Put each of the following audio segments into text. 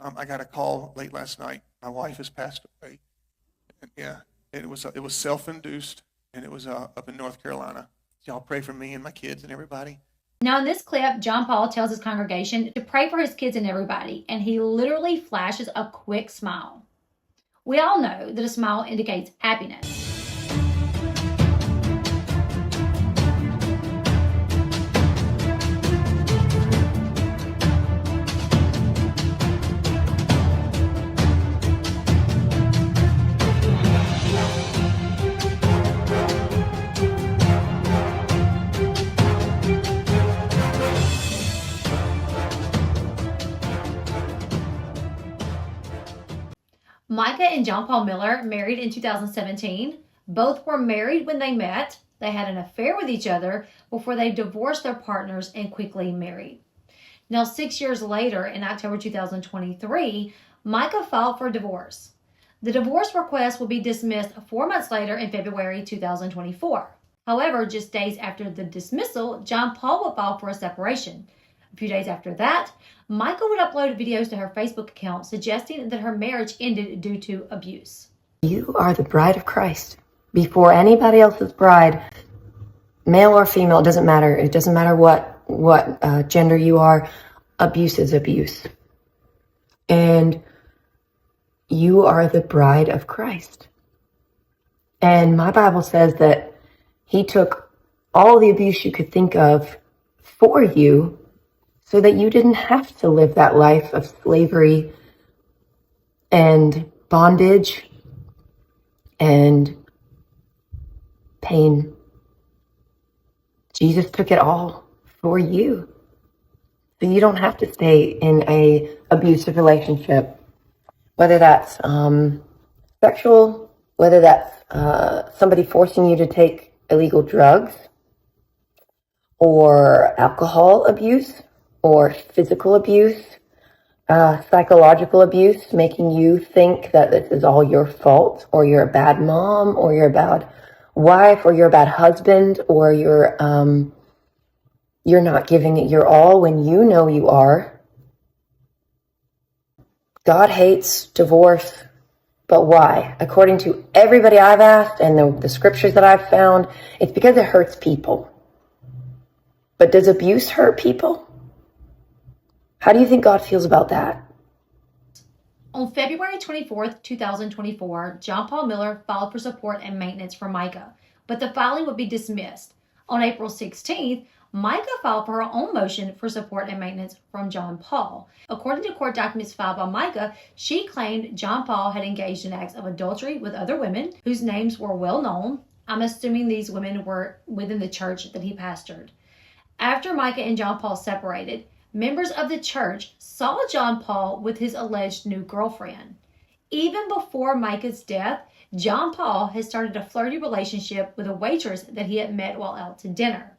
I got a call late last night. My wife has passed away. And yeah, it was self-induced, and it was up in North Carolina. Y'all pray for me and my kids and everybody. Now, in this clip, John Paul tells his congregation to pray for his kids and everybody, and he literally flashes a quick smile. We all know that a smile indicates happiness. Micah and John Paul Miller married in 2017. Both were married when they met. They had an affair with each other before they divorced their partners and quickly married. Now, 6 years later, in October 2023, Micah filed for divorce. The divorce request will be dismissed 4 months later in February 2024. However, just days after the dismissal, John Paul would file for a separation. A few days after that, Micah would upload videos to her Facebook account suggesting that her marriage ended due to abuse. You are the bride of Christ. Before anybody else's bride, male or female, it doesn't matter. It doesn't matter what gender you are. Abuse is abuse. And you are the bride of Christ. And my Bible says that he took all the abuse you could think of for you so that you didn't have to live that life of slavery and bondage and pain. Jesus took it all for you. So you don't have to stay in a abusive relationship, whether that's sexual, whether that's somebody forcing you to take illegal drugs, or alcohol abuse, or physical abuse, psychological abuse, making you think that this is all your fault, or you're a bad mom, or you're a bad wife, or you're a bad husband, or you're not giving it your all when you know you are. God hates divorce, but why? According to everybody I've asked and the scriptures that I've found, it's because it hurts people. But does abuse hurt people? How do you think God feels about that? On February 24th, 2024, John Paul Miller filed for support and maintenance for Micah, but the filing would be dismissed. On April 16th, Micah filed for her own motion for support and maintenance from John Paul. According to court documents filed by Micah, she claimed John Paul had engaged in acts of adultery with other women whose names were well known. I'm assuming these women were within the church that he pastored. After Micah and John Paul separated, members of the church saw John Paul with his alleged new girlfriend. Even before Micah's death, John Paul had started a flirty relationship with a waitress that he had met while out to dinner.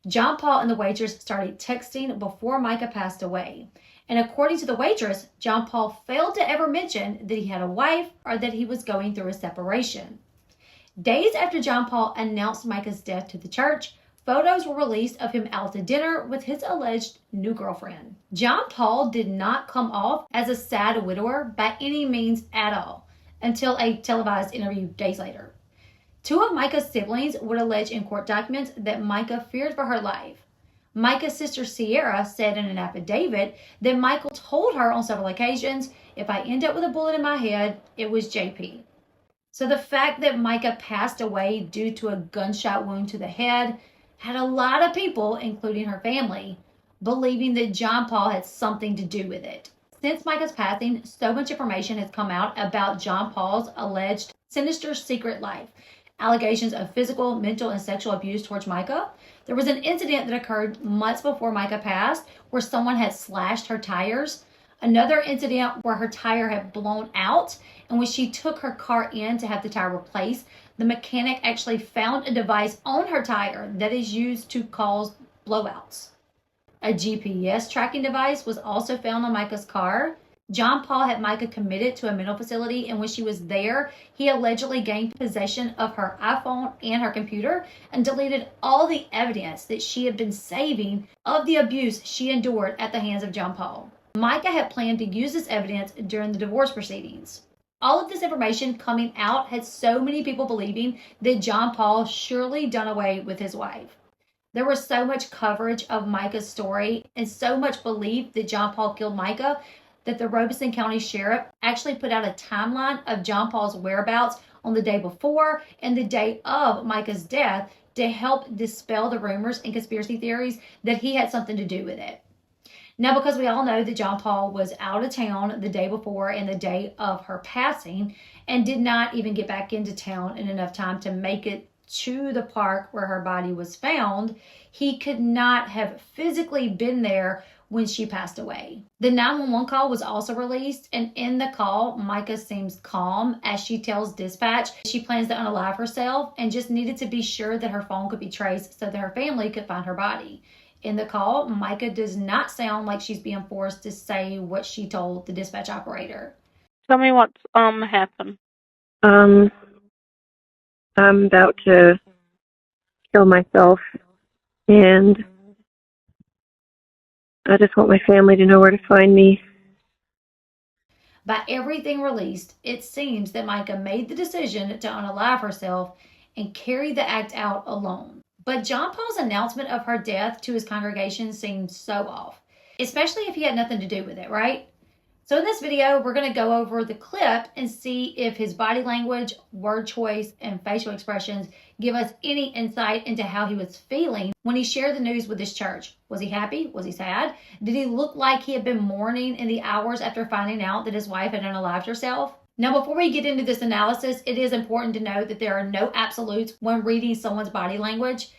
John Paul and the waitress started texting before Micah passed away. And according to the waitress, John Paul failed to ever mention that he had a wife or that he was going through a separation. Days after John Paul announced Micah's death to the church, photos were released of him out to dinner with his alleged new girlfriend. John Paul did not come off as a sad widower by any means at all until a televised interview days later. Two of Micah's siblings would allege in court documents that Micah feared for her life. Micah's sister Sierra said in an affidavit that Michael told her on several occasions, "If I end up with a bullet in my head, it was JP." So the fact that Micah passed away due to a gunshot wound to the head had a lot of people, including her family, believing that John Paul had something to do with it. Since Micah's passing, so much information has come out about John Paul's alleged sinister secret life. Allegations of physical, mental, and sexual abuse towards Micah. There was an incident that occurred months before Micah passed where someone had slashed her tires. Another incident where her tire had blown out, and when she took her car in to have the tire replaced, the mechanic actually found a device on her tire that is used to cause blowouts. A GPS tracking device was also found on Micah's car. John Paul had Micah committed to a mental facility, and when she was there, he allegedly gained possession of her iPhone and her computer and deleted all the evidence that she had been saving of the abuse she endured at the hands of John Paul. Micah had planned to use this evidence during the divorce proceedings. All of this information coming out had so many people believing that John Paul surely done away with his wife. There was so much coverage of Micah's story and so much belief that John Paul killed Micah that the Robeson County Sheriff actually put out a timeline of John Paul's whereabouts on the day before and the day of Micah's death to help dispel the rumors and conspiracy theories that he had something to do with it. Now, because we all know that John Paul was out of town the day before and the day of her passing and did not even get back into town in enough time to make it to the park where her body was found, he could not have physically been there when she passed away. The 911 call was also released, and in the call, Micah seems calm as she tells dispatch she plans to unalive herself and just needed to be sure that her phone could be traced so that her family could find her body. In the call, Micah does not sound like she's being forced to say what she told the dispatch operator. Tell me what's happened. I'm about to kill myself, and I just want my family to know where to find me. By everything released, it seems that Micah made the decision to unalive herself and carry the act out alone. But John Paul's announcement of her death to his congregation seemed so off, especially if he had nothing to do with it, right? So in this video, we're going to go over the clip and see if his body language, word choice, and facial expressions give us any insight into how he was feeling when he shared the news with his church. Was he happy? Was he sad? Did he look like he had been mourning in the hours after finding out that his wife had unalived herself? Now, before we get into this analysis, it is important to note that there are no absolutes when reading someone's body language.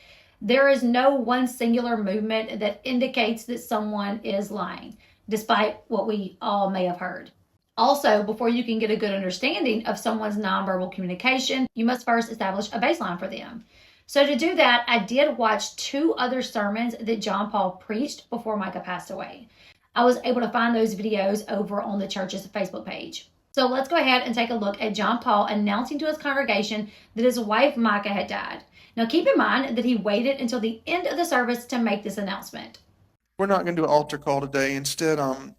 There is no one singular movement that indicates that someone is lying, despite what we all may have heard. Also, before you can get a good understanding of someone's nonverbal communication, you must first establish a baseline for them. So to do that, I did watch 2 other sermons that John Paul preached before Micah passed away. I was able to find those videos over on the church's Facebook page. So let's go ahead and take a look at John Paul announcing to his congregation that his wife Micah had died. Now keep in mind that he waited until the end of the service to make this announcement. We're not going to do an altar call today. Instead, I'm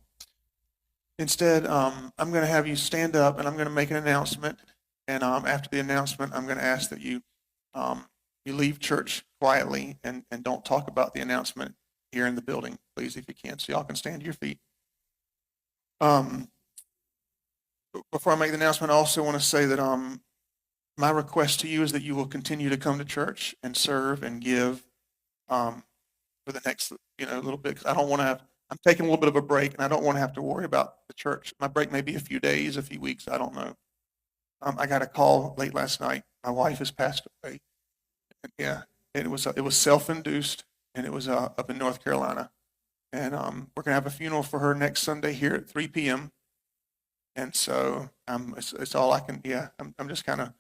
going to have you stand up and I'm going to make an announcement. And after the announcement, I'm going to ask that you leave church quietly and don't talk about the announcement here in the building, please, if you can. So y'all can stand to your feet. Before I make the announcement, I also want to say that my request to you is that you will continue to come to church and serve and give for the next little bit, because I don't want to have. I'm taking a little bit of a break, and I don't want to have to worry about the church. My break may be a few days, a few weeks. I don't know. I got a call late last night. My wife has passed away. And yeah, it was self-induced, and it was up in North Carolina. And we're gonna have a funeral for her next Sunday here at 3 p.m. And so it's all I can. Yeah, I'm just kind of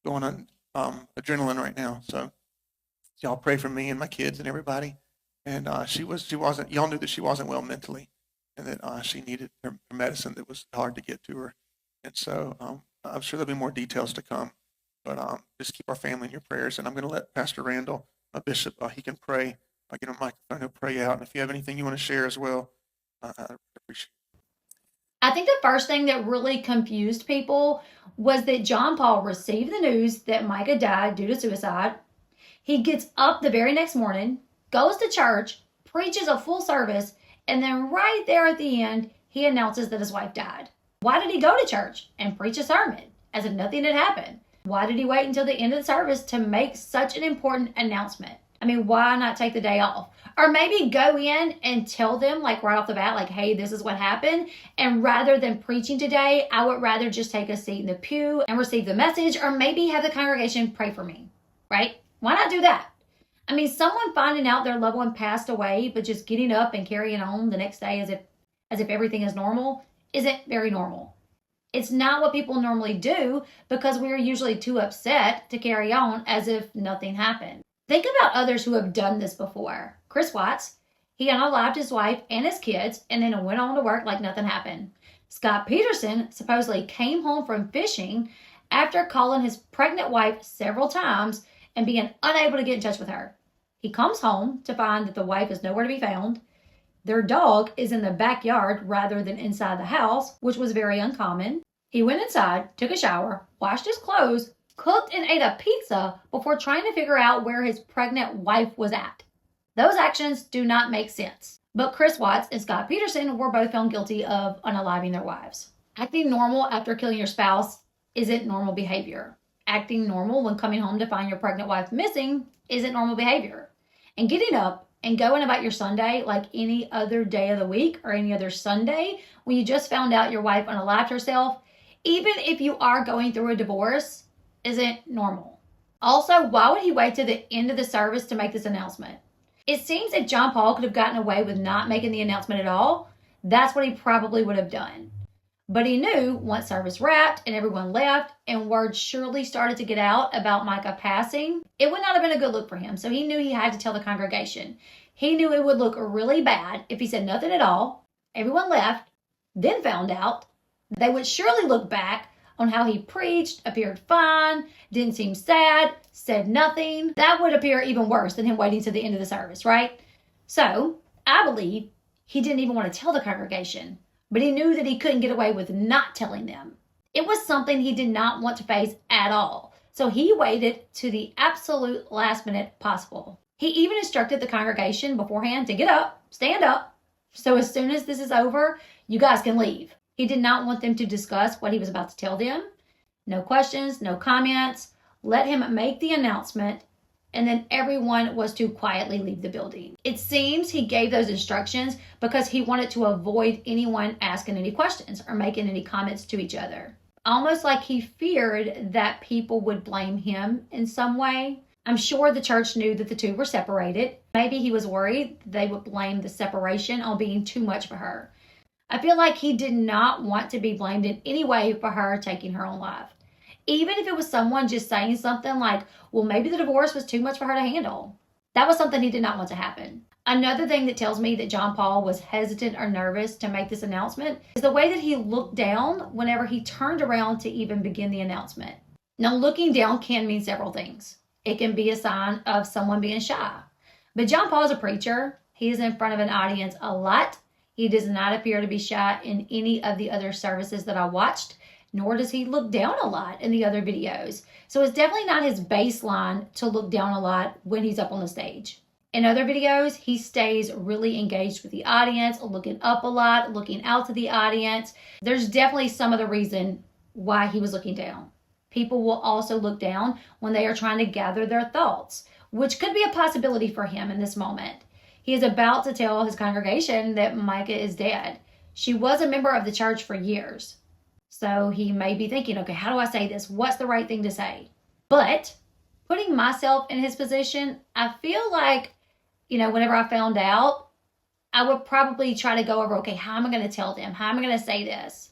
going on adrenaline right now. So y'all pray for me and my kids and everybody. And she wasn't. Y'all knew that she wasn't well mentally, and that she needed her medicine that was hard to get to her. And so I'm sure there'll be more details to come. But just keep our family in your prayers. And I'm going to let Pastor Randall, my bishop, he can pray. I get a microphone, he'll pray out. And if you have anything you want to share as well, I appreciate it. I think the first thing that really confused people was that John Paul received the news that Micah died due to suicide. He gets up the very next morning, goes to church, preaches a full service, and then right there at the end, he announces that his wife died. Why did he go to church and preach a sermon as if nothing had happened? Why did he wait until the end of the service to make such an important announcement? I mean, why not take the day off? Or maybe go in and tell them, like right off the bat, like, hey, this is what happened. And rather than preaching today, I would rather just take a seat in the pew and receive the message, or maybe have the congregation pray for me, right? Why not do that? I mean, someone finding out their loved one passed away, but just getting up and carrying on the next day as if everything is normal isn't very normal. It's not what people normally do because we are usually too upset to carry on as if nothing happened. Think about others who have done this before. Chris Watts, he unalived his wife and his kids and then went on to work like nothing happened. Scott Peterson supposedly came home from fishing after calling his pregnant wife several times and being unable to get in touch with her. He comes home to find that the wife is nowhere to be found. Their dog is in the backyard rather than inside the house, which was very uncommon. He went inside, took a shower, washed his clothes, cooked and ate a pizza before trying to figure out where his pregnant wife was at. Those actions do not make sense. But Chris Watts and Scott Peterson were both found guilty of unaliving their wives. Acting normal after killing your spouse isn't normal behavior. Acting normal when coming home to find your pregnant wife missing isn't normal behavior. And getting up and going about your Sunday like any other day of the week or any other Sunday when you just found out your wife unalived herself, even if you are going through a divorce, isn't normal. Also, why would he wait to the end of the service to make this announcement? It seems if John Paul could have gotten away with not making the announcement at all, that's what he probably would have done. But he knew once service wrapped and everyone left and word surely started to get out about Micah passing, it would not have been a good look for him. So he knew he had to tell the congregation. He knew it would look really bad if he said nothing at all. Everyone left, then found out. They would surely look back on how he preached, appeared fine, didn't seem sad, said nothing. That would appear even worse than him waiting to the end of the service, right? So I believe he didn't even want to tell the congregation, but he knew that he couldn't get away with not telling them. It was something he did not want to face at all. So he waited to the absolute last minute possible. He even instructed the congregation beforehand to get up, stand up, so as soon as this is over, you guys can leave. He did not want them to discuss what he was about to tell them. No questions, no comments. Let him make the announcement, and then everyone was to quietly leave the building. It seems he gave those instructions because he wanted to avoid anyone asking any questions or making any comments to each other. Almost like he feared that people would blame him in some way. I'm sure the church knew that the two were separated. Maybe he was worried they would blame the separation on being too much for her. I feel like he did not want to be blamed in any way for her taking her own life. Even if it was someone just saying something like, well, maybe the divorce was too much for her to handle. That was something he did not want to happen. Another thing that tells me that John Paul was hesitant or nervous to make this announcement is the way that he looked down whenever he turned around to even begin the announcement. Now, looking down can mean several things. It can be a sign of someone being shy. But John Paul is a preacher. He is in front of an audience a lot. He does not appear to be shy in any of the other services that I watched, nor does he look down a lot in the other videos. So it's definitely not his baseline to look down a lot when he's up on the stage. In other videos, he stays really engaged with the audience, looking up a lot, looking out to the audience. There's definitely some of the reason why he was looking down. People will also look down when they are trying to gather their thoughts, which could be a possibility for him in this moment. He is about to tell his congregation that Micah is dead. She was a member of the church for years. So he may be thinking, okay, how do I say this? What's the right thing to say? But putting myself in his position, I feel like, whenever I found out, I would probably try to go over, okay, how am I going to tell them? How am I going to say this?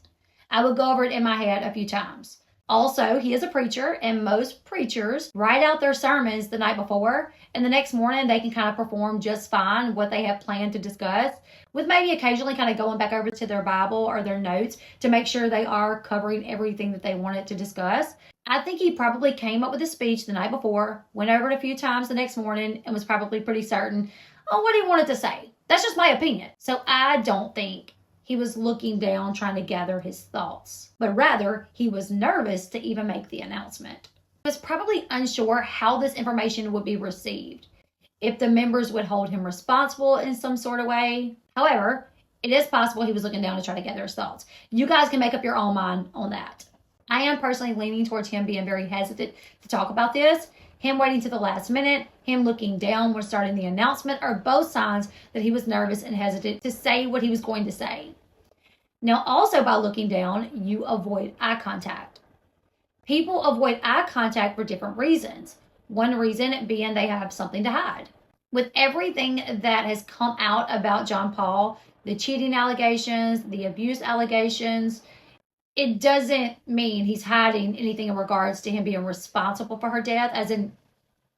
I would go over it in my head a few times. Also, he is a preacher, and most preachers write out their sermons the night before, and the next morning they can kind of perform just fine what they have planned to discuss, with maybe occasionally kind of going back over to their Bible or their notes to make sure they are covering everything that they wanted to discuss. I think he probably came up with a speech the night before, went over it a few times the next morning, and was probably pretty certain on what he wanted to say. That's just my opinion. So I don't think he was looking down trying to gather his thoughts, but rather he was nervous to even make the announcement. He was probably unsure how this information would be received, if the members would hold him responsible in some sort of way. However, it is possible he was looking down to try to gather his thoughts. You guys can make up your own mind on that. I am personally leaning towards him being very hesitant to talk about this. Him waiting to the last minute, him looking down when starting the announcement are both signs that he was nervous and hesitant to say what he was going to say. Now, also by looking down, you avoid eye contact. People avoid eye contact for different reasons. One reason being they have something to hide. With everything that has come out about John Paul, the cheating allegations, the abuse allegations, it doesn't mean he's hiding anything in regards to him being responsible for her death, as in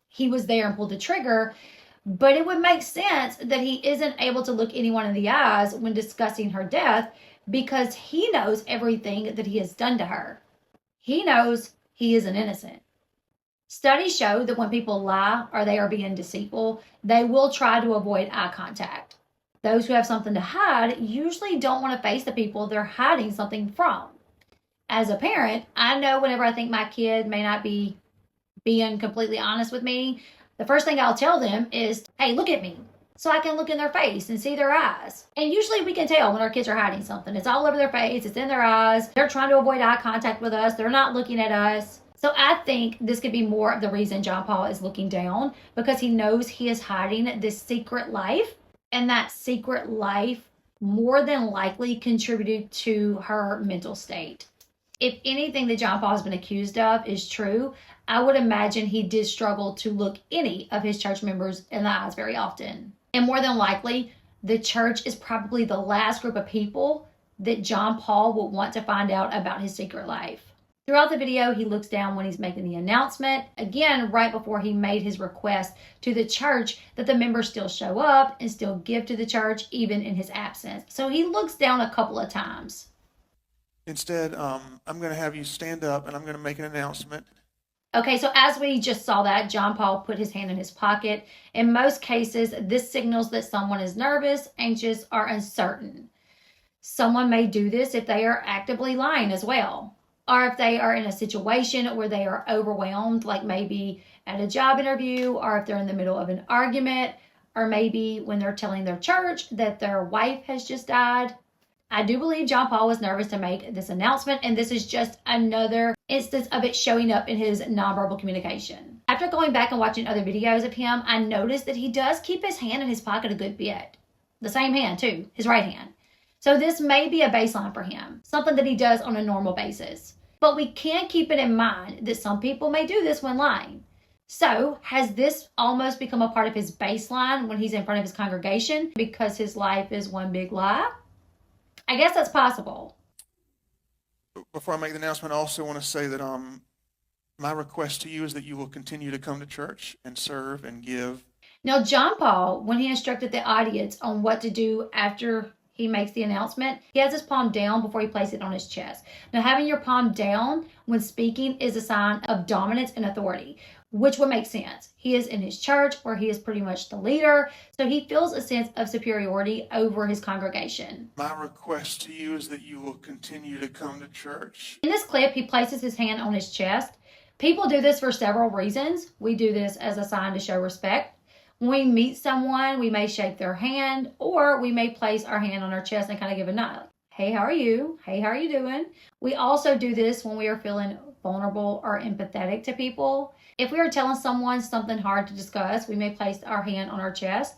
he was there and pulled the trigger. But it would make sense that he isn't able to look anyone in the eyes when discussing her death because he knows everything that he has done to her. He knows he isn't innocent. Studies show that when people lie or they are being deceitful, they will try to avoid eye contact. Those who have something to hide usually don't want to face the people they're hiding something from. As a parent, I know whenever I think my kid may not be being completely honest with me, the first thing I'll tell them is, hey, look at me, so I can look in their face and see their eyes. And usually we can tell when our kids are hiding something. It's all over their face, it's in their eyes. They're trying to avoid eye contact with us. They're not looking at us. So I think this could be more of the reason John Paul is looking down, because he knows he is hiding this secret life, and that secret life more than likely contributed to her mental state. If anything that John Paul has been accused of is true, I would imagine he did struggle to look any of his church members in the eyes very often. And more than likely, the church is probably the last group of people that John Paul will want to find out about his secret life. Throughout the video, he looks down when he's making the announcement, again, right before he made his request to the church that the members still show up and still give to the church, even in his absence. So he looks down a couple of times. Instead, I'm going to have you stand up and I'm going to make an announcement. Okay, so as we just saw that, John Paul put his hand in his pocket. In most cases, this signals that someone is nervous, anxious, or uncertain. Someone may do this if they are actively lying as well, or if they are in a situation where they are overwhelmed, like maybe at a job interview, or if they're in the middle of an argument, or maybe when they're telling their church that their wife has just died. I do believe John Paul was nervous to make this announcement, and this is just another instance of it showing up in his nonverbal communication. After going back and watching other videos of him, I noticed that he does keep his hand in his pocket a good bit. The same hand too, his right hand. So this may be a baseline for him, something that he does on a normal basis. But we can keep it in mind that some people may do this when lying. So has this almost become a part of his baseline when he's in front of his congregation because his life is one big lie? I guess that's possible. Before I make the announcement, I also want to say that my request to you is that you will continue to come to church and serve and give. Now, John Paul, when he instructed the audience on what to do after he makes the announcement, he has his palm down before he places it on his chest. Now, having your palm down when speaking is a sign of dominance and authority, which would make sense. He is in his church where he is pretty much the leader, so he feels a sense of superiority over his congregation. My request to you is that you will continue to come to church. In this clip, he places his hand on his chest. People do this for several reasons. We do this as a sign to show respect. When we meet someone, we may shake their hand, or we may place our hand on our chest and kind of give a nod. Hey, how are you? Hey, how are you doing? We also do this when we are feeling vulnerable or empathetic to people. If we are telling someone something hard to discuss, we may place our hand on our chest,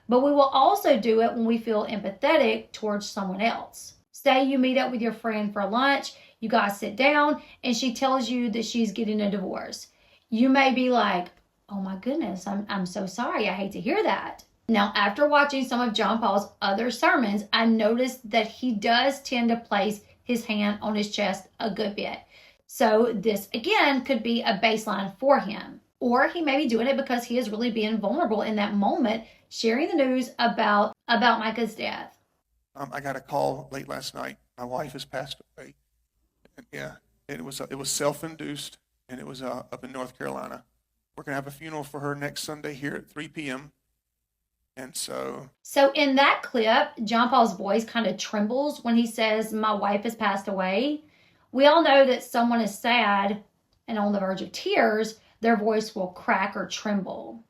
but we will also do it when we feel empathetic towards someone else. Say you meet up with your friend for lunch, you guys sit down, and she tells you that she's getting a divorce. You may be like, oh my goodness, I'm so sorry, I hate to hear that. Now, after watching some of John Paul's other sermons, I noticed that he does tend to place his hand on his chest a good bit. So this, again, could be a baseline for him. Or he may be doing it because he is really being vulnerable in that moment, sharing the news about Micah's death. I got a call late last night. My wife has passed away. And yeah, it was self-induced, and it was up in North Carolina. We're going to have a funeral for her next Sunday here at 3 p.m. And so in that clip, John Paul's voice kind of trembles when he says, my wife has passed away. We all know that someone is sad and on the verge of tears, their voice will crack or tremble.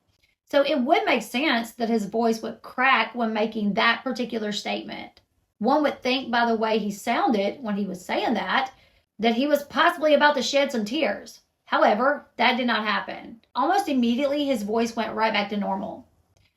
So it would make sense that his voice would crack when making that particular statement. One would think by the way he sounded when he was saying that he was possibly about to shed some tears. However, that did not happen. Almost immediately, his voice went right back to normal.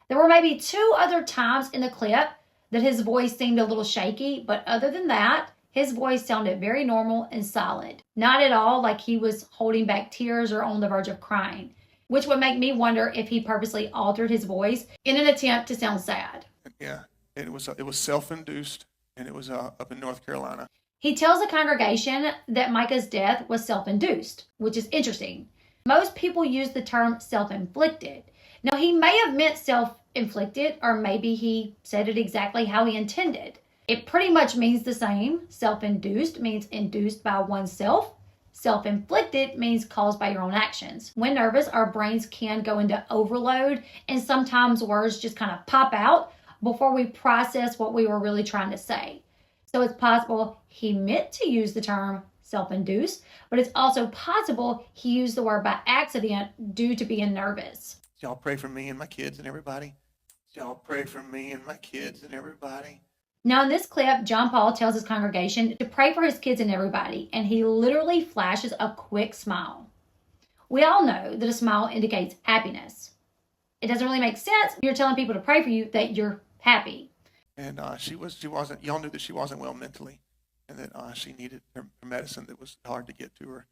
There were maybe 2 other times in the clip that his voice seemed a little shaky, but other than that, his voice sounded very normal and solid. Not at all like he was holding back tears or on the verge of crying, which would make me wonder if he purposely altered his voice in an attempt to sound sad. yeah, it was self-induced, and it was up in North Carolina. He tells the congregation that Micah's death was self-induced, which is interesting. Most people use the term self-inflicted. Now, he may have meant self-inflicted, or maybe he said it exactly how he intended. It pretty much means the same. Self-induced means induced by oneself. Self-inflicted means caused by your own actions. When nervous, our brains can go into overload, and sometimes words just kind of pop out, before we process what we were really trying to say. So it's possible he meant to use the term self-induced, but it's also possible he used the word by accident due to being nervous. Y'all pray for me and my kids and everybody. Y'all pray for me and my kids and everybody. Now, in this clip, John Paul tells his congregation to pray for his kids and everybody, and he literally flashes a quick smile. We all know that a smile indicates happiness. It doesn't really make sense when you're telling people to pray for you that you're happy. And she wasn't, y'all knew that she wasn't well mentally, and that she needed her medicine that was hard to get to her.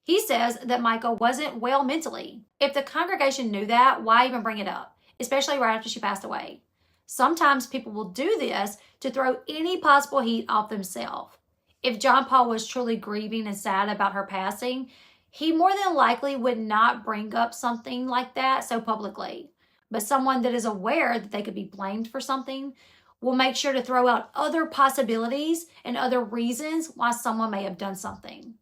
He says that Micah wasn't well mentally. If the congregation knew that, why even bring it up, especially right after she passed away? Sometimes people will do this to throw any possible heat off themselves. If John Paul was truly grieving and sad about her passing, he more than likely would not bring up something like that so publicly. But someone that is aware that they could be blamed for something will make sure to throw out other possibilities and other reasons why someone may have done something.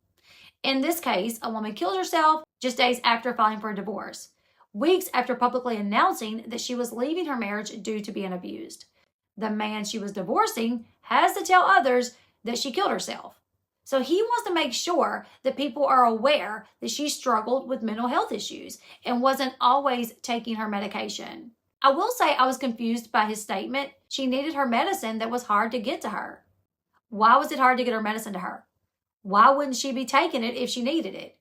In this case, a woman killed herself just days after filing for a divorce, weeks after publicly announcing that she was leaving her marriage due to being abused. The man she was divorcing has to tell others that she killed herself. So he wants to make sure that people are aware that she struggled with mental health issues and wasn't always taking her medication. I will say I was confused by his statement. She needed her medicine that was hard to get to her. Why was it hard to get her medicine to her? Why wouldn't she be taking it if she needed it?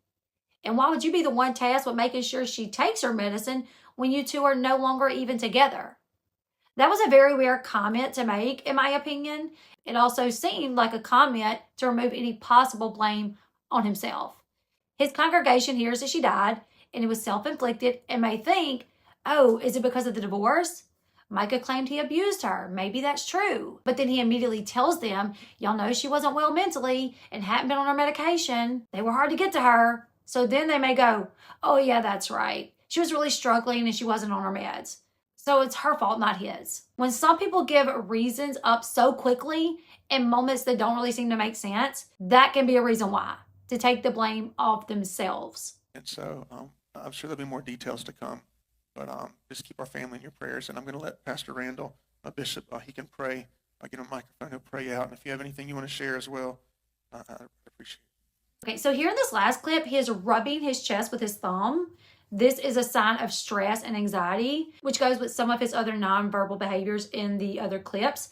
And why would you be the one tasked with making sure she takes her medicine when you two are no longer even together? That was a very weird comment to make, in my opinion. It also seemed like a comment to remove any possible blame on himself. His congregation hears that she died and it was self-inflicted and may think, oh, is it because of the divorce? Micah claimed he abused her. Maybe that's true. But then he immediately tells them, y'all know she wasn't well mentally and hadn't been on her medication. They were hard to get to her. So then they may go, oh yeah, that's right. She was really struggling and she wasn't on her meds. So it's her fault, not his. When some people give reasons up so quickly in moments that don't really seem to make sense, that can be a reason why, to take the blame off themselves. And so I'm sure there'll be more details to come. But just keep our family in your prayers. And I'm going to let Pastor Randall, Bishop, he can pray. I'll get him a microphone. He'll pray out. And if you have anything you want to share as well, I appreciate it. Okay, so here in this last clip, he is rubbing his chest with his thumb. This is a sign of stress and anxiety, which goes with some of his other nonverbal behaviors in the other clips.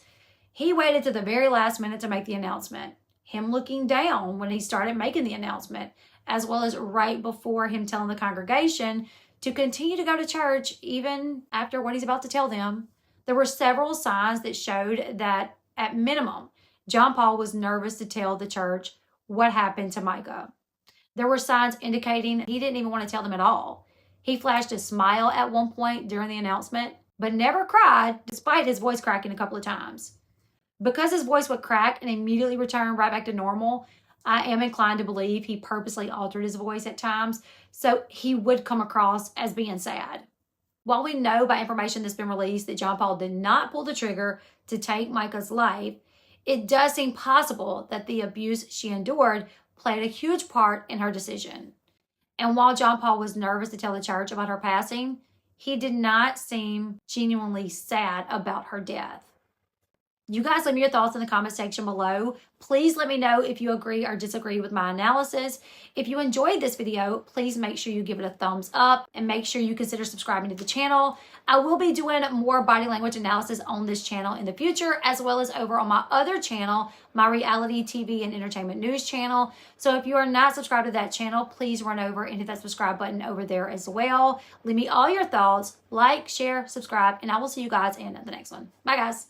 He waited to the very last minute to make the announcement. Him looking down when he started making the announcement, as well as right before him telling the congregation to continue to go to church even after what he's about to tell them. There were several signs that showed that, at minimum, John Paul was nervous to tell the church what happened to Micah. There were signs indicating he didn't even want to tell them at all. He flashed a smile at one point during the announcement, but never cried, despite his voice cracking a couple of times. Because his voice would crack and immediately return right back to normal, I am inclined to believe he purposely altered his voice at times so he would come across as being sad. While we know by information that's been released that John Paul did not pull the trigger to take Micah's life, it does seem possible that the abuse she endured played a huge part in her decision. And while John Paul was nervous to tell the church about her passing, he did not seem genuinely sad about her death. You guys leave me your thoughts in the comment section below. Please let me know if you agree or disagree with my analysis. If you enjoyed this video, please make sure you give it a thumbs up and make sure you consider subscribing to the channel. I will be doing more body language analysis on this channel in the future, as well as over on my other channel, my reality TV and entertainment news channel. So if you are not subscribed to that channel, please run over and hit that subscribe button over there as well. Leave me all your thoughts, like, share, subscribe, and I will see you guys in the next one. Bye guys.